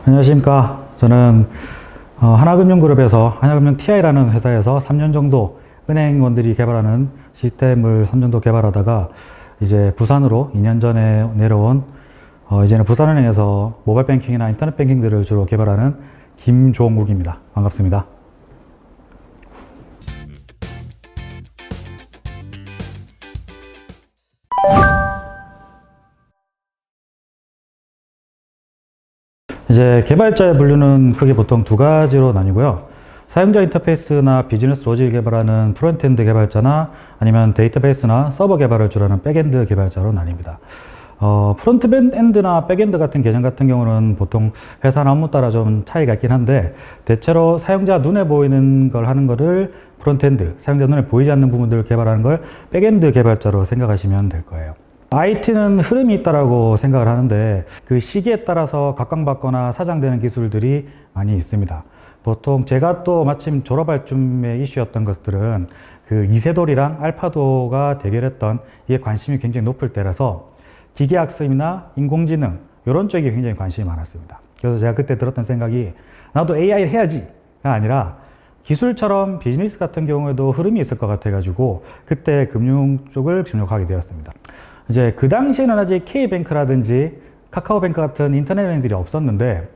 안녕하십니까. 저는 하나금융그룹에서 하나금융 TI라는 회사에서 3년 정도 은행원들이 개발하는 시스템을 3년 정도 개발하다가 이제 부산으로 2년 전에 내려온 이제는 부산은행에서 모바일 뱅킹이나 인터넷 뱅킹들을 주로 개발하는 김종욱입니다. 반갑습니다. 이제 개발자의 분류는 크게 보통 두 가지로 나뉘고요. 사용자 인터페이스나 비즈니스 로직을 개발하는 프론트엔드 개발자나 아니면 데이터베이스나 서버 개발을 주로 하는 백엔드 개발자로 나뉩니다. 프론트엔드나 백엔드 같은 계정 같은 경우는 보통 회사나 업무 따라 좀 차이가 있긴 한데 대체로 사용자 눈에 보이는 걸 하는 거를 프론트엔드, 사용자 눈에 보이지 않는 부분들을 개발하는 걸 백엔드 개발자로 생각하시면 될 거예요. IT는 흐름이 있다라고 생각을 하는데 그 시기에 따라서 각광받거나 사장되는 기술들이 많이 있습니다. 보통 제가 또 마침 졸업할 쯤에 이슈였던 것들은 그 이세돌이랑 알파도가 대결했던 이게 관심이 굉장히 높을 때라서 기계학습이나 인공지능 이런 쪽에 굉장히 관심이 많았습니다. 그래서 제가 그때 들었던 생각이 나도 AI를 해야지가 아니라 기술처럼 비즈니스 같은 경우에도 흐름이 있을 것 같아가지고 그때 금융 쪽을 진학하게 되었습니다. 이제 그 당시에는 아직 K뱅크라든지 카카오뱅크 같은 인터넷 은행들이 없었는데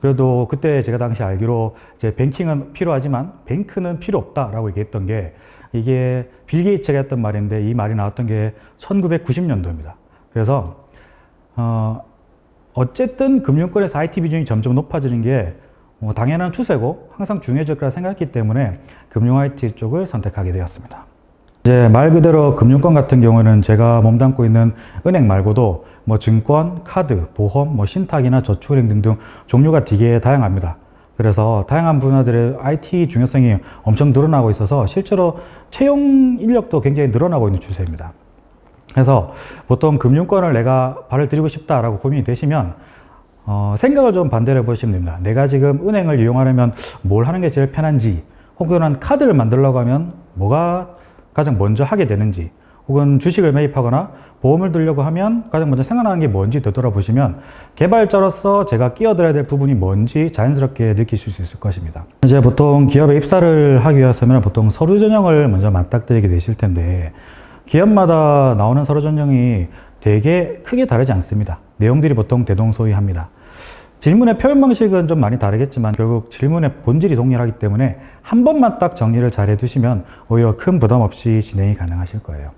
그래도 그때 제가 당시 알기로 이제 뱅킹은 필요하지만 뱅크는 필요 없다라고 얘기했던 게 이게 빌 게이츠가 했던 말인데 이 말이 나왔던 게 1990년도입니다. 그래서 어쨌든 금융권에서 IT 비중이 점점 높아지는 게 당연한 추세고 항상 중요해질 거라 생각했기 때문에 금융 IT 쪽을 선택하게 되었습니다. 이제 말 그대로 금융권 같은 경우는 제가 몸담고 있는 은행 말고도 뭐 증권, 카드, 보험, 뭐 신탁이나 저축은행 등등 종류가 되게 다양합니다. 그래서 다양한 분야들의 IT 중요성이 엄청 늘어나고 있어서 실제로 채용 인력도 굉장히 늘어나고 있는 추세입니다. 그래서 보통 금융권을 내가 발을 들이고 싶다라고 고민이 되시면 생각을 좀 반대로 해보시면 됩니다. 내가 지금 은행을 이용하려면 뭘 하는 게 제일 편한지 혹은 카드를 만들려고 하면 뭐가 가장 먼저 하게 되는지 혹은 주식을 매입하거나 보험을 들려고 하면 가장 먼저 생각나는 게 뭔지 되돌아보시면 개발자로서 제가 끼어들어야 될 부분이 뭔지 자연스럽게 느끼실 수 있을 것입니다. 이제 보통 기업에 입사를 하기 위해서는 보통 서류 전형을 먼저 맞닥뜨리게 되실 텐데 기업마다 나오는 서류 전형이 되게 크게 다르지 않습니다. 내용들이 보통 대동소이합니다. 질문의 표현 방식은 좀 많이 다르겠지만 결국 질문의 본질이 동일하기 때문에 한 번만 딱 정리를 잘 해두시면 오히려 큰 부담 없이 진행이 가능하실 거예요.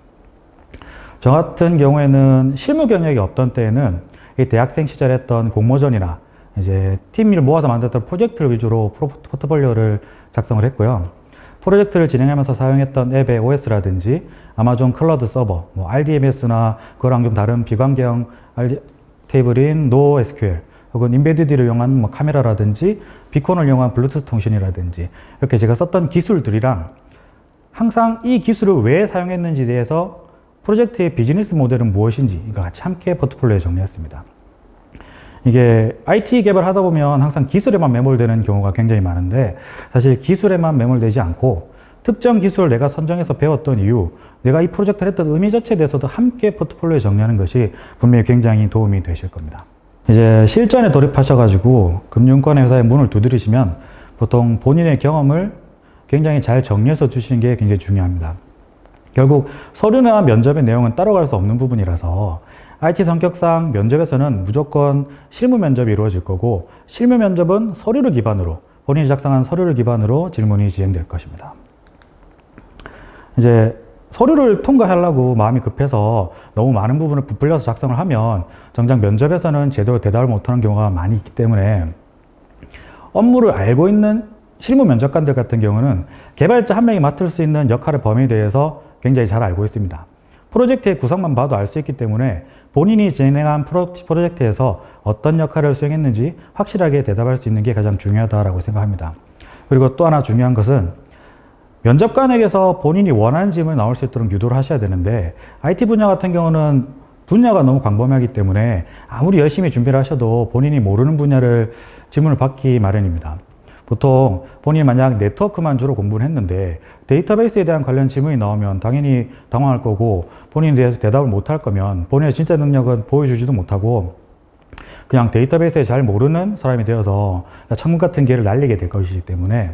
저 같은 경우에는 실무 경력이 없던 때에는 이 대학생 시절에 했던 공모전이나 이제 팀을 모아서 만들었던 프로젝트를 위주로 포트폴리오를 작성을 했고요. 프로젝트를 진행하면서 사용했던 앱의 OS라든지 아마존 클라우드 서버, 뭐 RDMS나 그거랑 좀 다른 비관경 테이블인 NoSQL 혹은 인베디드를 이용한 뭐 카메라라든지 비콘을 이용한 블루투스 통신이라든지 이렇게 제가 썼던 기술들이랑 항상 이 기술을 왜 사용했는지에 대해서 프로젝트의 비즈니스 모델은 무엇인지 이걸 같이 함께 포트폴리오에 정리했습니다. 이게 IT 개발하다 보면 항상 기술에만 매몰되는 경우가 굉장히 많은데 사실 기술에만 매몰되지 않고 특정 기술을 내가 선정해서 배웠던 이유, 내가 이 프로젝트를 했던 의미 자체에 대해서도 함께 포트폴리오에 정리하는 것이 분명히 굉장히 도움이 되실 겁니다. 이제 실전에 돌입하셔가지고 금융권의 회사에 문을 두드리시면 보통 본인의 경험을 굉장히 잘 정리해서 주시는 게 굉장히 중요합니다. 결국 서류나 면접의 내용은 따라갈 수 없는 부분이라서 IT 성격상 면접에서는 무조건 실무 면접이 이루어질 거고 실무 면접은 서류를 기반으로 본인이 작성한 서류를 기반으로 질문이 진행될 것입니다. 이제 서류를 통과하려고 마음이 급해서 너무 많은 부분을 부풀려서 작성을 하면 정작 면접에서는 제대로 대답을 못하는 경우가 많이 있기 때문에 업무를 알고 있는 실무 면접관들 같은 경우는 개발자 한 명이 맡을 수 있는 역할의 범위에 대해서 굉장히 잘 알고 있습니다. 프로젝트의 구성만 봐도 알 수 있기 때문에 본인이 진행한 프로젝트에서 어떤 역할을 수행했는지 확실하게 대답할 수 있는 게 가장 중요하다고 생각합니다. 그리고 또 하나 중요한 것은 면접관에게서 본인이 원하는 질문이 나올 수 있도록 유도를 하셔야 되는데 IT 분야 같은 경우는 분야가 너무 광범위하기 때문에 아무리 열심히 준비를 하셔도 본인이 모르는 분야를 질문을 받기 마련입니다. 보통 본인이 만약 네트워크만 주로 공부를 했는데 데이터베이스에 대한 관련 질문이 나오면 당연히 당황할 거고 본인에 대해서 대답을 못할 거면 본인의 진짜 능력은 보여주지도 못하고 그냥 데이터베이스에 잘 모르는 사람이 되어서 천국 같은 기회를 날리게 될 것이기 때문에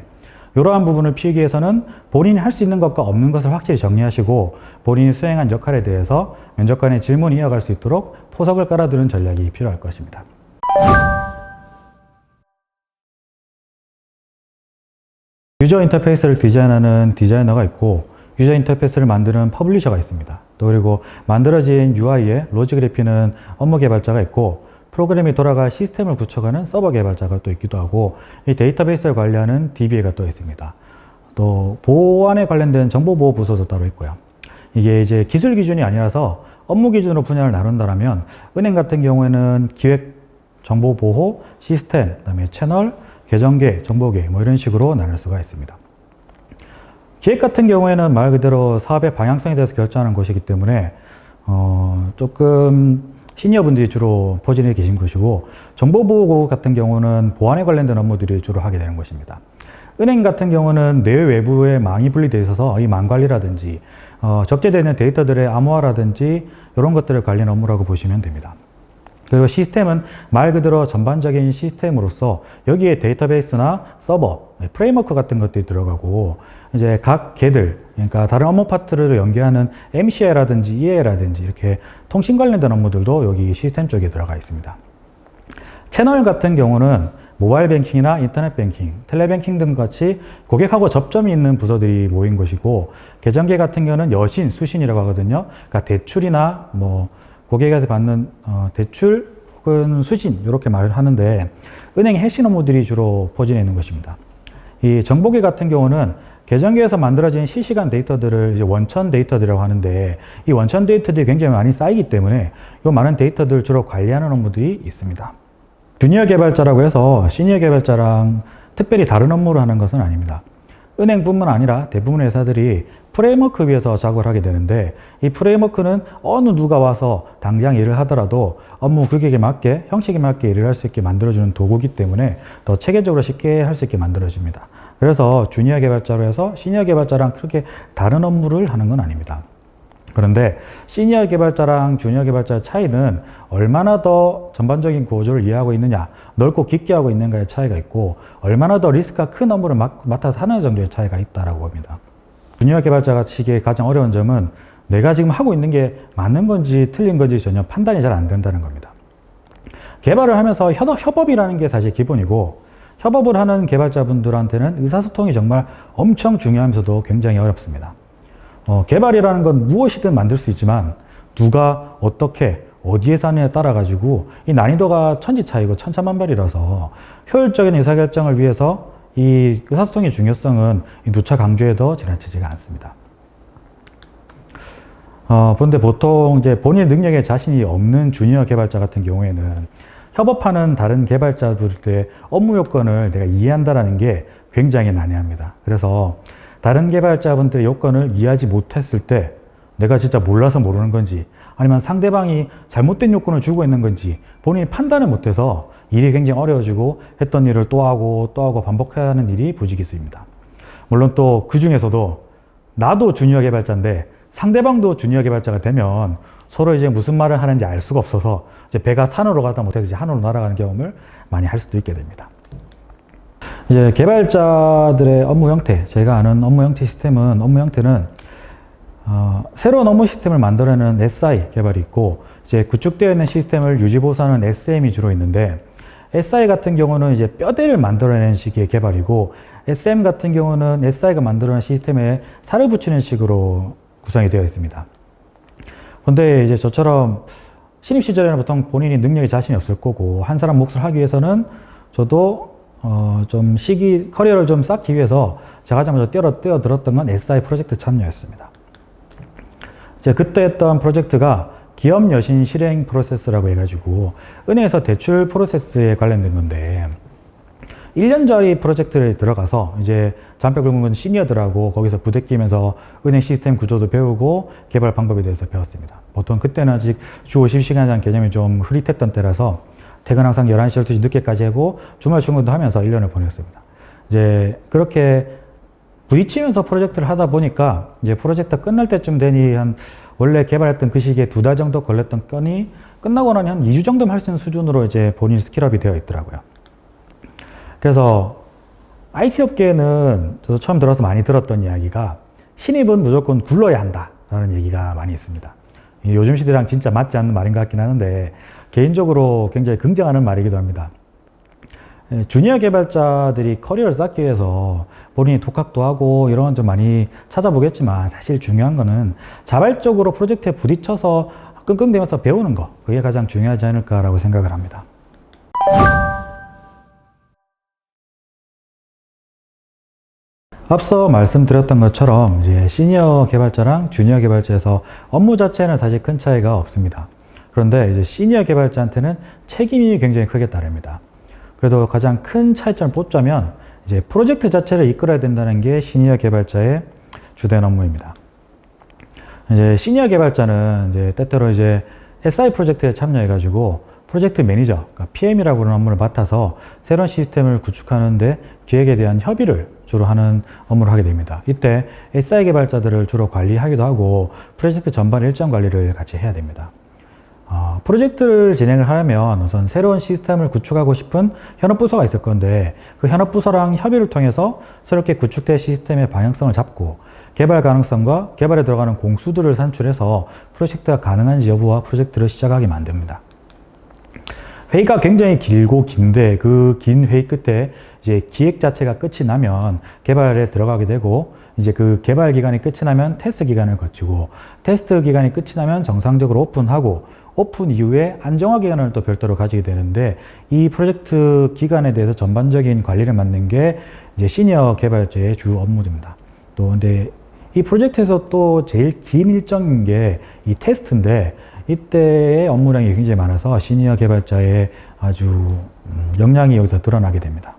이러한 부분을 피하기 위해서는 본인이 할 수 있는 것과 없는 것을 확실히 정리하시고 본인이 수행한 역할에 대해서 면접관의 질문을 이어갈 수 있도록 포석을 깔아두는 전략이 필요할 것입니다. 유저 인터페이스를 디자인하는 디자이너가 있고 유저 인터페이스를 만드는 퍼블리셔가 있습니다. 또 그리고 만들어진 UI에 로직을 입히는 업무 개발자가 있고 프로그램이 돌아갈 시스템을 구축하는 서버 개발자가 또 있기도 하고 이 데이터베이스를 관리하는 DBA가 또 있습니다. 또 보안에 관련된 정보보호 부서도 따로 있고요. 이게 이제 기술 기준이 아니라서 업무 기준으로 분야를 나눈다면 은행 같은 경우에는 기획, 정보보호, 시스템, 그다음에 채널, 계정계, 정보계 뭐 이런 식으로 나눌 수가 있습니다. 기획 같은 경우에는 말 그대로 사업의 방향성에 대해서 결정하는 곳이기 때문에 조금 시니어분들이 주로 포진해 계신 것이고 정보보호 같은 경우는 보안에 관련된 업무들이 주로 하게 되는 것입니다. 은행 같은 경우는 내외 외부에 망이 분리되어 있어서 이 망 관리라든지 적재되는 데이터들의 암호화라든지 이런 것들을 관리하는 업무라고 보시면 됩니다. 그리고 시스템은 말 그대로 전반적인 시스템으로서 여기에 데이터베이스나 서버, 프레임워크 같은 것들이 들어가고 이제 각 개들, 그러니까 다른 업무 파트를 연계하는 MCI라든지 EA라든지 이렇게 통신 관련된 업무들도 여기 시스템 쪽에 들어가 있습니다. 채널 같은 경우는 모바일 뱅킹이나 인터넷 뱅킹, 텔레뱅킹 등 같이 고객하고 접점이 있는 부서들이 모인 것이고 계정계 같은 경우는 여신, 수신이라고 하거든요. 그러니까 대출이나 뭐 고객에게 받는 대출 혹은 수신 이렇게 말을 하는데 은행의 핵심 업무들이 주로 포진해 있는 것입니다. 이 정보계 같은 경우는 계정계에서 만들어진 실시간 데이터들을 이제 원천 데이터들이라고 하는데 이 원천 데이터들이 굉장히 많이 쌓이기 때문에 이 많은 데이터들을 주로 관리하는 업무들이 있습니다. 주니어 개발자라고 해서 시니어 개발자랑 특별히 다른 업무를 하는 것은 아닙니다. 은행뿐만 아니라 대부분의 회사들이 프레임워크 위에서 작업을 하게 되는데 이 프레임워크는 어느 누가 와서 당장 일을 하더라도 업무 규격에 맞게 형식에 맞게 일을 할 수 있게 만들어주는 도구이기 때문에 더 체계적으로 쉽게 할 수 있게 만들어집니다. 그래서 주니어 개발자로 해서 시니어 개발자랑 그렇게 다른 업무를 하는 건 아닙니다. 그런데 시니어 개발자랑 주니어 개발자의 차이는 얼마나 더 전반적인 구조를 이해하고 있느냐, 넓고 깊게 하고 있는가의 차이가 있고 얼마나 더 리스크가 큰 업무를 맡아서 하는 정도의 차이가 있다고 봅니다. 주니어 개발자가 치기에 가장 어려운 점은 내가 지금 하고 있는 게 맞는 건지 틀린 건지 전혀 판단이 잘 안 된다는 겁니다. 개발을 하면서 협업이라는 게 사실 기본이고 협업을 하는 개발자분들한테는 의사소통이 정말 엄청 중요하면서도 굉장히 어렵습니다. 개발이라는 건 무엇이든 만들 수 있지만 누가 어떻게 어디에서 하느냐에 따라 가지고 이 난이도가 천지 차이고 천차만별이라서 효율적인 의사결정을 위해서 이 의사소통의 중요성은 누차 강조해도 지나치지가 않습니다. 그런데 보통 이제 본인의 능력에 자신이 없는 주니어 개발자 같은 경우에는 협업하는 다른 개발자들의 업무 요건을 내가 이해한다는 게 굉장히 난해합니다. 그래서 다른 개발자분들의 요건을 이해하지 못했을 때 내가 진짜 몰라서 모르는 건지 아니면 상대방이 잘못된 요건을 주고 있는 건지 본인이 판단을 못해서 일이 굉장히 어려워지고 했던 일을 또 하고 반복해야 하는 일이 부지기수입니다. 물론 또 그 중에서도 나도 주니어 개발자인데 상대방도 주니어 개발자가 되면 서로 이제 무슨 말을 하는지 알 수가 없어서 이제 배가 산으로 가다 못해서 이제 하늘로 날아가는 경험을 많이 할 수도 있게 됩니다. 이제 개발자들의 업무 형태, 제가 아는 업무 형태 시스템은 업무 형태는 새로운 업무 시스템을 만들어내는 SI 개발이 있고 이제 구축되어 있는 시스템을 유지보수하는 SM이 주로 있는데 SI 같은 경우는 이제 뼈대를 만들어내는 식의 개발이고 SM 같은 경우는 SI가 만들어낸 시스템에 살을 붙이는 식으로 구성이 되어 있습니다. 그런데 이제 저처럼 신입 시절에는 보통 본인이 능력에 자신이 없을 거고 한 사람 몫을 하기 위해서는 저도 좀 커리어를 좀 쌓기 위해서 제가 하자마자 뛰어들었던 건 SI 프로젝트 참여였습니다. 이제 그때 했던 프로젝트가 기업 여신 실행 프로세스라고 해가지고 은행에서 대출 프로세스에 관련된 건데 1년짜리 프로젝트에 들어가서 이제 잔뼈 굵은 건 시니어들하고 거기서 부대끼면서 은행 시스템 구조도 배우고 개발 방법에 대해서 배웠습니다. 보통 그때는 아직 주 50시간이라는 개념이 좀 흐릿했던 때라서 퇴근 항상 11시, 12시 늦게까지 하고 주말 출근도 하면서 1년을 보냈습니다. 이제 그렇게 부딪히면서 프로젝트를 하다 보니까 이제 프로젝트 끝날 때쯤 되니 원래 개발했던 그 시기에 2달 정도 걸렸던 건이 끝나고 나니 한 2주 정도면 할 수 있는 수준으로 이제 본인 스킬업이 되어 있더라고요. 그래서 IT 업계에는 저도 처음 들어서 많이 들었던 이야기가 신입은 무조건 굴러야 한다라는 얘기가 많이 있습니다. 요즘 시대랑 진짜 맞지 않는 말인 것 같긴 하는데 개인적으로 굉장히 긍정하는 말이기도 합니다. 주니어 개발자들이 커리어를 쌓기 위해서 본인이 독학도 하고 이런 건 좀 많이 찾아보겠지만 사실 중요한 거는 자발적으로 프로젝트에 부딪혀서 끙끙대면서 배우는 거, 그게 가장 중요하지 않을까라고 생각을 합니다. 앞서 말씀드렸던 것처럼 이제 시니어 개발자랑 주니어 개발자에서 업무 자체는 사실 큰 차이가 없습니다. 그런데 이제 시니어 개발자한테는 책임이 굉장히 크게 따릅니다. 그래도 가장 큰 차이점을 뽑자면 이제 프로젝트 자체를 이끌어야 된다는 게 시니어 개발자의 주된 업무입니다. 이제 시니어 개발자는 이제 때때로 이제 SI 프로젝트에 참여해가지고 프로젝트 매니저, 그러니까 PM이라고 하는 업무를 맡아서 새로운 시스템을 구축하는데 기획에 대한 협의를 주로 하는 업무를 하게 됩니다. 이때 SI 개발자들을 주로 관리하기도 하고 프로젝트 전반 일정 관리를 같이 해야 됩니다. 프로젝트를 진행을 하려면 우선 새로운 시스템을 구축하고 싶은 현업부서가 있을 건데 그 현업부서랑 협의를 통해서 새롭게 구축된 시스템의 방향성을 잡고 개발 가능성과 개발에 들어가는 공수들을 산출해서 프로젝트가 가능한지 여부와 프로젝트를 시작하게 만듭니다. 회의가 굉장히 길고 긴데 그 긴 회의 끝에 이제 기획 자체가 끝이 나면 개발에 들어가게 되고 이제 그 개발 기간이 끝이 나면 테스트 기간을 거치고 테스트 기간이 끝이 나면 정상적으로 오픈하고 오픈 이후에 안정화 기간을 또 별도로 가지게 되는데 이 프로젝트 기간에 대해서 전반적인 관리를 맡는 게 이제 시니어 개발자의 주 업무입니다. 또 근데 이 프로젝트에서 또 제일 긴 일정인 게 이 테스트인데 이때의 업무량이 굉장히 많아서 시니어 개발자의 아주 역량이 여기서 드러나게 됩니다.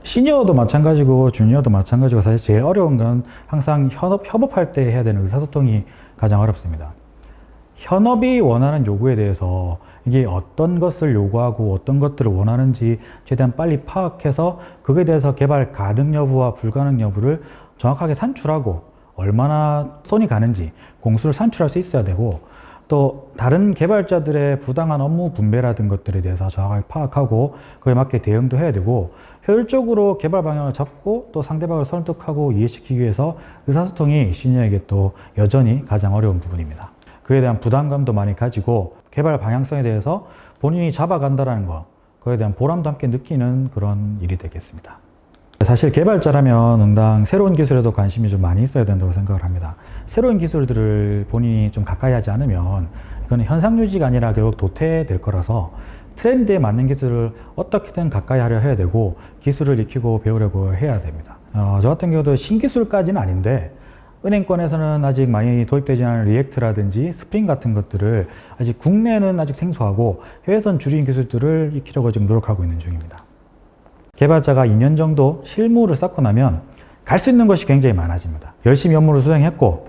시니어도 마찬가지고 주니어도 마찬가지고 사실 제일 어려운 건 항상 협업할 때 해야 되는 의사소통이 가장 어렵습니다. 현업이 원하는 요구에 대해서 이게 어떤 것을 요구하고 어떤 것들을 원하는지 최대한 빨리 파악해서 그거에 대해서 개발 가능 여부와 불가능 여부를 정확하게 산출하고 얼마나 손이 가는지 공수를 산출할 수 있어야 되고 또 다른 개발자들의 부당한 업무 분배라든 것들에 대해서 정확하게 파악하고 그에 맞게 대응도 해야 되고 효율적으로 개발 방향을 잡고 또 상대방을 설득하고 이해시키기 위해서 의사소통이 시니어에게 또 여전히 가장 어려운 부분입니다. 그에 대한 부담감도 많이 가지고 개발 방향성에 대해서 본인이 잡아간다는 거, 그에 대한 보람도 함께 느끼는 그런 일이 되겠습니다. 사실 개발자라면 응당 새로운 기술에도 관심이 좀 많이 있어야 된다고 생각을 합니다. 새로운 기술들을 본인이 좀 가까이 하지 않으면 이건 현상 유지가 아니라 결국 도태될 거라서 트렌드에 맞는 기술을 어떻게든 가까이 하려 해야 되고 기술을 익히고 배우려고 해야 됩니다. 저 같은 경우도 신기술까지는 아닌데 은행권에서는 아직 많이 도입되지 않은 리액트라든지 스프링 같은 것들을 아직 국내는 아직 생소하고 해외선 주류인 기술들을 익히려고 지금 노력하고 있는 중입니다. 개발자가 2년 정도 실무를 쌓고 나면 갈 수 있는 것이 굉장히 많아집니다. 열심히 업무를 수행했고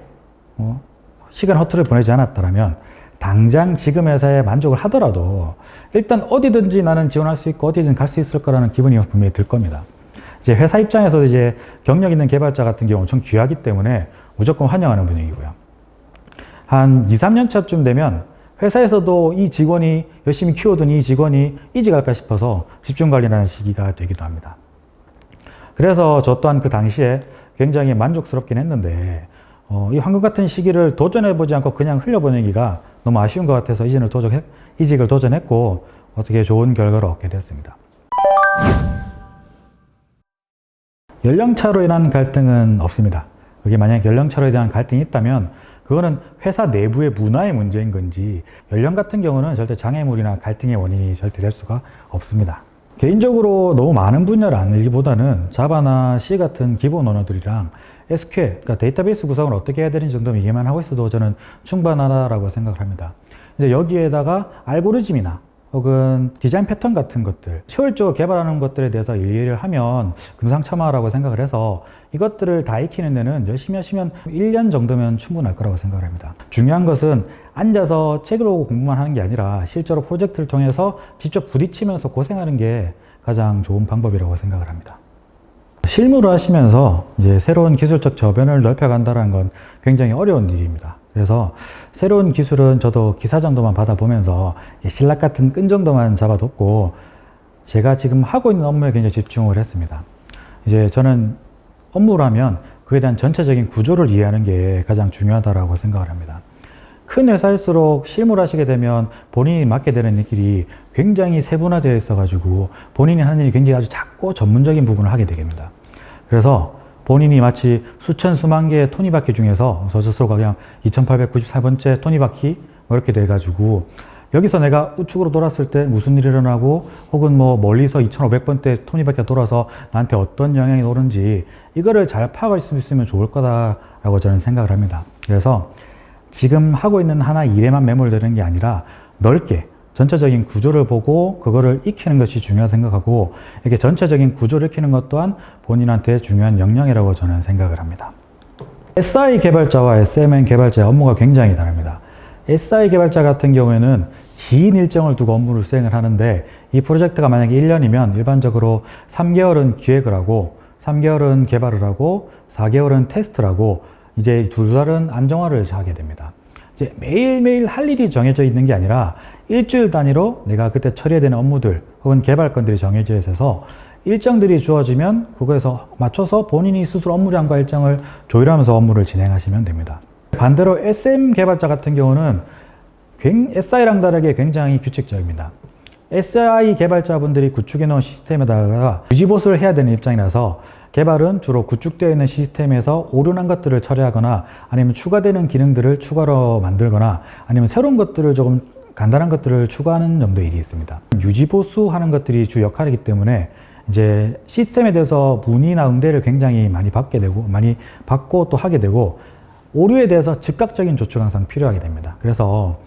시간 허투루 보내지 않았다면 당장 지금 회사에 만족을 하더라도 일단 어디든지 나는 지원할 수 있고 어디든 갈 수 있을 거라는 기분이 분명히 들 겁니다. 이제 회사 입장에서 이제 경력 있는 개발자 같은 경우 엄청 귀하기 때문에 무조건 환영하는 분위기고요. 한 2, 3년 차쯤 되면 회사에서도 이 직원이 열심히 키워둔 이 직원이 이직할까 싶어서 집중관리라는 시기가 되기도 합니다. 그래서 저 또한 그 당시에 굉장히 만족스럽긴 했는데 이 황금 같은 시기를 도전해보지 않고 그냥 흘려보내기가 너무 아쉬운 것 같아서 이직을 도전했고 어떻게 좋은 결과를 얻게 됐습니다. 연령차로 인한 갈등은 없습니다. 그게 만약 연령차로 대한 갈등이 있다면 그거는 회사 내부의 문화의 문제인 건지 연령 같은 경우는 절대 장애물이나 갈등의 원인이 절대 될 수가 없습니다. 개인적으로 너무 많은 분야를 알기보다는 자바나 C 같은 기본 언어들이랑 SQL, 그러니까 데이터베이스 구성을 어떻게 해야 되는지 정도만 이해만 하고 있어도 저는 충분하다라고 생각을 합니다. 이제 여기에다가 알고리즘이나 혹은 디자인 패턴 같은 것들, 효율적으로 개발하는 것들에 대해서 이해를 하면 금상첨화라고 생각을 해서 이것들을 다 익히는 데는 열심히 하시면 1년 정도면 충분할 거라고 생각을 합니다. 중요한 것은 앉아서 책을 보고 공부만 하는 게 아니라 실제로 프로젝트를 통해서 직접 부딪히면서 고생하는 게 가장 좋은 방법이라고 생각을 합니다. 실무를 하시면서 이제 새로운 기술적 저변을 넓혀간다는 건 굉장히 어려운 일입니다. 그래서 새로운 기술은 저도 기사 정도만 받아보면서 신락 같은 끈 정도만 잡아뒀고 제가 지금 하고 있는 업무에 굉장히 집중을 했습니다. 이제 저는 업무라면 그에 대한 전체적인 구조를 이해하는 게 가장 중요하다고 생각을 합니다. 큰 회사일수록 실무를 하시게 되면 본인이 맡게 되는 일이 굉장히 세분화되어 있어가지고 본인이 하는 일이 굉장히 아주 작고 전문적인 부분을 하게 됩니다. 그래서 본인이 마치 수천 수만 개의 토니바퀴 중에서 저 스스로가 그냥 2894번째 토니바퀴 이렇게 돼가지고 여기서 내가 우측으로 돌았을 때 무슨 일이 일어나고 혹은 뭐 멀리서 2500번째 토니바퀴가 돌아서 나한테 어떤 영향이 오는지 이거를 잘 파악할 수 있으면 좋을 거다라고 저는 생각을 합니다. 그래서 지금 하고 있는 하나 일에만 매몰되는 게 아니라 넓게 전체적인 구조를 보고 그거를 익히는 것이 중요하다고 생각하고 이렇게 전체적인 구조를 익히는 것 또한 본인한테 중요한 역량이라고 저는 생각을 합니다. SI 개발자와 SMM 개발자의 업무가 굉장히 다릅니다. SI 개발자 같은 경우에는 긴 일정을 두고 업무를 수행을 하는데 이 프로젝트가 만약에 1년이면 일반적으로 3개월은 기획을 하고 3개월은 개발을 하고 4개월은 테스트를 하고 이제 2달은 안정화를 하게 됩니다. 이제 매일매일 할 일이 정해져 있는 게 아니라 일주일 단위로 내가 그때 처리해야 되는 업무들 혹은 개발건들이 정해져 있어서 일정들이 주어지면 그거에서 맞춰서 본인이 스스로 업무량과 일정을 조율하면서 업무를 진행하시면 됩니다. 반대로 SM 개발자 같은 경우는 SI랑 다르게 굉장히 규칙적입니다. SI 개발자분들이 구축해 놓은 시스템에다가 유지보수를 해야 되는 입장이라서 개발은 주로 구축되어 있는 시스템에서 오류난 것들을 처리하거나 아니면 추가되는 기능들을 추가로 만들거나 아니면 새로운 것들을 조금 간단한 것들을 추가하는 정도의 일이 있습니다. 유지보수하는 것들이 주 역할이기 때문에 이제 시스템에 대해서 문의나 응대를 굉장히 많이 받고 또 하게 되고 오류에 대해서 즉각적인 조치가 항상 필요하게 됩니다. 그래서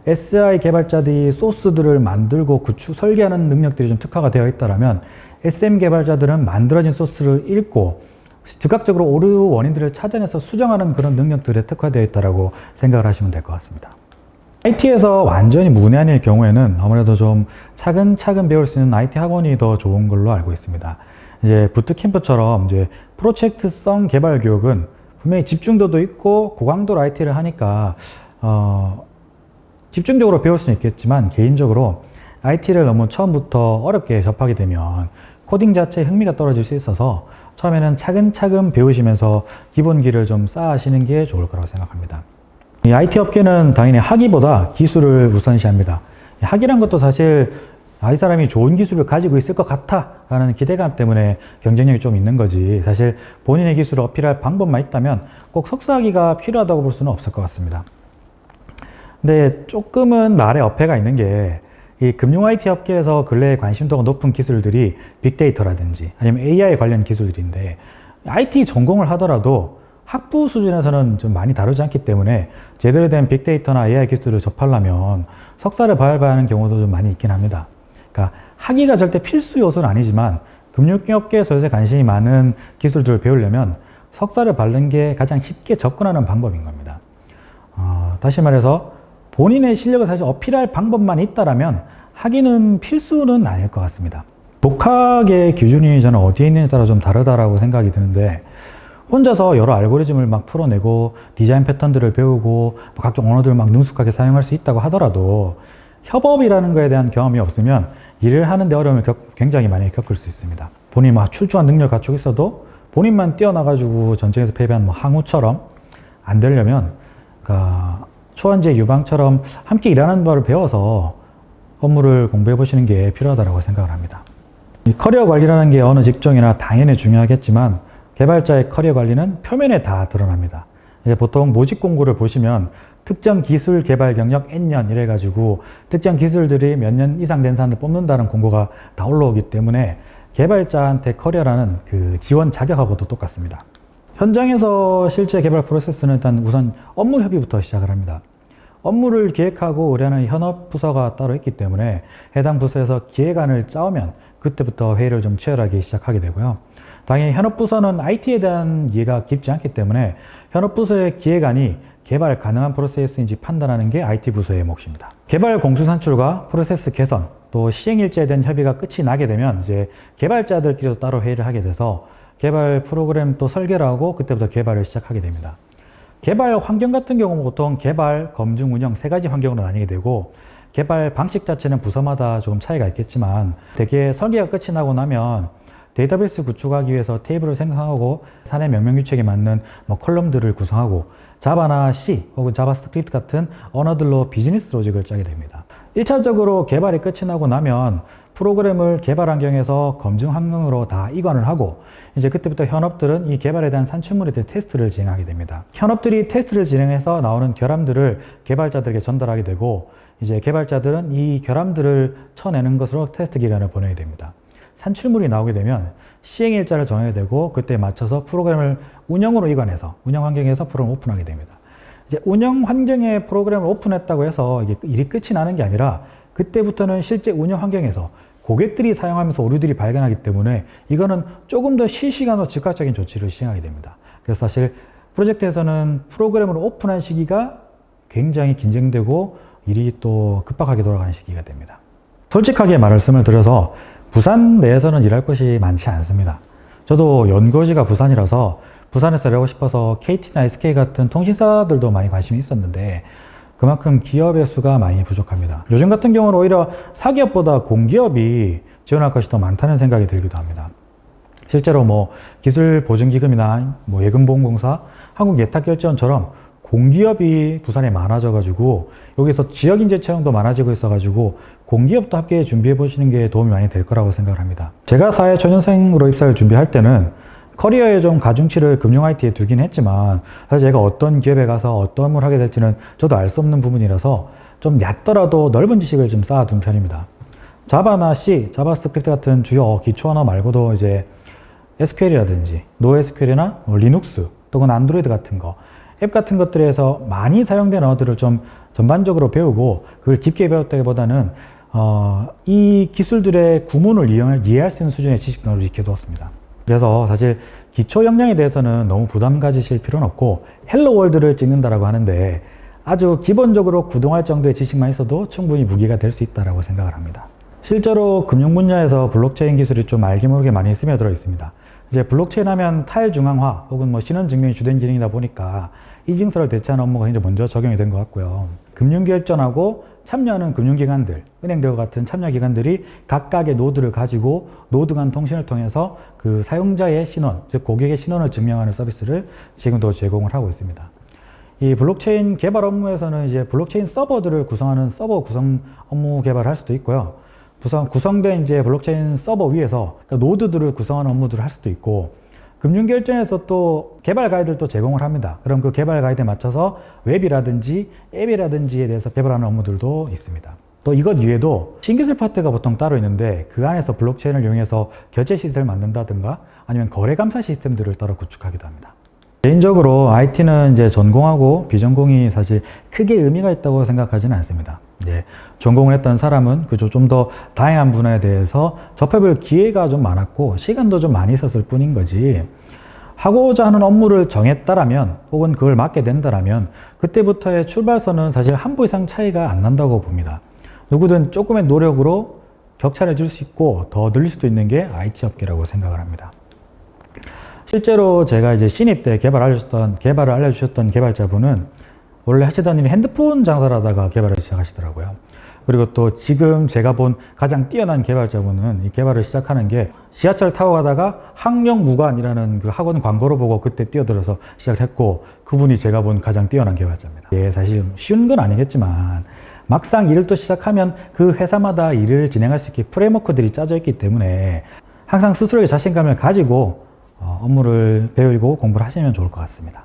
SI 개발자들이 소스들을 만들고 설계하는 능력들이 좀 특화가 되어 있다면 SM 개발자들은 만들어진 소스를 읽고 즉각적으로 오류 원인들을 찾아내서 수정하는 그런 능력들에 특화되어 있다고 생각을 하시면 될 것 같습니다. IT에서 완전히 문외한일 경우에는 아무래도 좀 차근차근 배울 수 있는 IT 학원이 더 좋은 걸로 알고 있습니다. 이제 부트캠프처럼 이제 프로젝트성 개발 교육은 분명히 집중도도 있고 고강도로 IT를 하니까 집중적으로 배울 수는 있겠지만 개인적으로 IT를 너무 처음부터 어렵게 접하게 되면 코딩 자체에 흥미가 떨어질 수 있어서 처음에는 차근차근 배우시면서 기본기를 좀 쌓으시는 게 좋을 거라고 생각합니다. 이 IT 업계는 당연히 학위보다 기술을 우선시합니다. 학위란 것도 사실 이 사람이 좋은 기술을 가지고 있을 것 같아 라는 기대감 때문에 경쟁력이 좀 있는 거지 사실 본인의 기술을 어필할 방법만 있다면 꼭 석사학위가 필요하다고 볼 수는 없을 것 같습니다. 근데 조금은 말에 어폐가 있는 게 이 금융 IT 업계에서 근래에 관심도가 높은 기술들이 빅데이터라든지 아니면 AI 관련 기술들인데 IT 전공을 하더라도 학부 수준에서는 좀 많이 다루지 않기 때문에 제대로 된 빅데이터나 AI 기술을 접하려면 석사를 밟아야 하는 경우도 좀 많이 있긴 합니다. 그러니까 학위가 절대 필수 요소는 아니지만 금융업계에서 요새 관심이 많은 기술들을 배우려면 석사를 밟는 게 가장 쉽게 접근하는 방법인 겁니다. 다시 말해서 본인의 실력을 사실 어필할 방법만 있다라면 학위는 필수는 아닐 것 같습니다. 독학의 기준이 저는 어디에 있느냐에 따라 좀 다르다라고 생각이 드는데 혼자서 여러 알고리즘을 막 풀어내고 디자인 패턴들을 배우고 각종 언어들을 막 능숙하게 사용할 수 있다고 하더라도 협업이라는 거에 대한 경험이 없으면 일을 하는 데 어려움을 굉장히 많이 겪을 수 있습니다. 본인이 막 출중한 능력을 갖추고 있어도 본인만 뛰어나가지고 전쟁에서 패배한 항우처럼 안 되려면 초안지의 유방처럼 함께 일하는 바를 배워서 업무를 공부해 보시는 게 필요하다고 생각을 합니다. 이 커리어 관리라는 게 어느 직종이나 당연히 중요하겠지만 개발자의 커리어 관리는 표면에 다 드러납니다. 이제 보통 모집 공고를 보시면 특정 기술 개발 경력 N년 이래가지고 특정 기술들이 몇 년 이상 된 사람을 뽑는다는 공고가 다 올라오기 때문에 개발자한테 커리어라는 그 지원 자격하고도 똑같습니다. 현장에서 실제 개발 프로세스는 일단 우선 업무 협의부터 시작을 합니다. 업무를 기획하고 의뢰하는 현업 부서가 따로 있기 때문에 해당 부서에서 기획안을 짜오면 그때부터 회의를 좀 치열하게 시작하게 되고요. 당연히 현업 부서는 IT에 대한 이해가 깊지 않기 때문에 현업 부서의 기획안이 개발 가능한 프로세스인지 판단하는 게 IT 부서의 몫입니다. 개발 공수 산출과 프로세스 개선, 또 시행 일자에 대한 협의가 끝이 나게 되면 이제 개발자들끼리도 따로 회의를 하게 돼서 개발 프로그램 또 설계를 하고 그때부터 개발을 시작하게 됩니다. 개발 환경 같은 경우는 보통 개발, 검증, 운영 세 가지 환경으로 나뉘게 되고 개발 방식 자체는 부서마다 조금 차이가 있겠지만 대개 설계가 끝이 나고 나면 데이터베이스 구축하기 위해서 테이블을 생성하고 사내 명령 규칙에 맞는 컬럼들을 구성하고 자바나 C 혹은 자바스크립트 같은 언어들로 비즈니스 로직을 짜게 됩니다. 1차적으로 개발이 끝이 나고 나면 프로그램을 개발 환경에서 검증 환경으로 다 이관을 하고 이제 그때부터 현업들은 이 개발에 대한 산출물에 대한 테스트를 진행하게 됩니다. 현업들이 테스트를 진행해서 나오는 결함들을 개발자들에게 전달하게 되고 이제 개발자들은 이 결함들을 쳐내는 것으로 테스트 기간을 보내게 됩니다. 산출물이 나오게 되면 시행 일자를 정해야 되고 그때에 맞춰서 프로그램을 운영으로 이관해서 운영 환경에서 프로그램을 오픈하게 됩니다. 이제 운영 환경에 프로그램을 오픈했다고 해서 이게 일이 끝이 나는 게 아니라 그때부터는 실제 운영 환경에서 고객들이 사용하면서 오류들이 발견하기 때문에 이거는 조금 더 실시간으로 즉각적인 조치를 시행하게 됩니다. 그래서 사실 프로젝트에서는 프로그램을 오픈한 시기가 굉장히 긴장되고 일이 또 급박하게 돌아가는 시기가 됩니다. 솔직하게 말씀을 드려서 부산 내에서는 일할 곳이 많지 않습니다. 저도 연고지가 부산이라서 부산에서 일하고 싶어서 KT나 SK 같은 통신사들도 많이 관심이 있었는데 그만큼 기업의 수가 많이 부족합니다. 요즘 같은 경우는 오히려 사기업보다 공기업이 지원할 것이 더 많다는 생각이 들기도 합니다. 실제로 기술보증기금이나 예금보험공사, 한국예탁결제원처럼 공기업이 부산에 많아져가지고 여기서 지역인재 채용도 많아지고 있어가지고 공기업도 함께 준비해 보시는 게 도움이 많이 될 거라고 생각을 합니다. 제가 사회초년생으로 입사를 준비할 때는 커리어에 좀 가중치를 금융 IT에 두긴 했지만 사실 제가 어떤 기업에 가서 어떤 업무를 하게 될지는 저도 알 수 없는 부분이라서 좀 얕더라도 넓은 지식을 좀 쌓아둔 편입니다. 자바나 C, 자바스크립트 같은 주요 기초 언어 말고도 이제 SQL이라든지 NoSQL이나 리눅스 또는 안드로이드 같은 거, 앱 같은 것들에서 많이 사용되는 언어들을 좀 전반적으로 배우고 그걸 깊게 배웠다기보다는 이 기술들의 구문을 이해할 수 있는 수준의 지식 등을 익혀두었습니다. 그래서 사실 기초 역량에 대해서는 너무 부담 가지실 필요는 없고 헬로 월드를 찍는다라고 하는데 아주 기본적으로 구동할 정도의 지식만 있어도 충분히 무기가 될 수 있다고 생각을 합니다. 실제로 금융 분야에서 블록체인 기술이 좀 알게 모르게 많이 스며들어 있습니다. 이제 블록체인 하면 탈중앙화 혹은 신원 증명이 주된 기능이다 보니까 이증서를 대체하는 업무가 이제 먼저 적용이 된 것 같고요. 금융결전하고 참여하는 금융기관들, 은행들과 같은 참여기관들이 각각의 노드를 가지고 노드 간 통신을 통해서 그 사용자의 신원, 즉 고객의 신원을 증명하는 서비스를 지금도 제공을 하고 있습니다. 이 블록체인 개발 업무에서는 이제 블록체인 서버들을 구성하는 서버 구성 업무 개발을 할 수도 있고요. 구성된 이제 블록체인 서버 위에서 노드들을 구성하는 업무들을 할 수도 있고, 금융결정에서 또 개발 가이드를 또 제공을 합니다. 그럼 그 개발 가이드에 맞춰서 웹이라든지 앱이라든지에 대해서 개발하는 업무들도 있습니다. 또 이것 이외에도 신기술 파트가 보통 따로 있는데 그 안에서 블록체인을 이용해서 결제 시스템을 만든다든가 아니면 거래 감사 시스템들을 따로 구축하기도 합니다. 개인적으로 IT는 이제 전공하고 비전공이 사실 크게 의미가 있다고 생각하지는 않습니다. 전공을 했던 사람은 그저 좀 더 다양한 분야에 대해서 접해볼 기회가 좀 많았고 시간도 좀 많이 있었을 뿐인 거지, 하고자 하는 업무를 정했다라면 혹은 그걸 맡게 된다라면 그때부터의 출발선은 사실 한 부 이상 차이가 안 난다고 봅니다. 누구든 조금의 노력으로 격차를 줄 수 있고 더 늘릴 수도 있는 게 IT 업계라고 생각을 합니다. 실제로 제가 이제 신입 때 개발을 알려주셨던 개발자분은 원래 하시던 일이 핸드폰 장사를 하다가 개발을 시작하시더라고요. 그리고 또 지금 제가 본 가장 뛰어난 개발자분은 이 개발을 시작하는 게 지하철 타고 가다가 학령무관이라는 그 학원 광고를 보고 그때 뛰어들어서 시작을 했고, 그분이 제가 본 가장 뛰어난 개발자입니다. 사실 쉬운 건 아니겠지만 막상 일을 또 시작하면 그 회사마다 일을 진행할 수 있게 프레임워크들이 짜져 있기 때문에 항상 스스로의 자신감을 가지고 업무를 배우고 공부를 하시면 좋을 것 같습니다.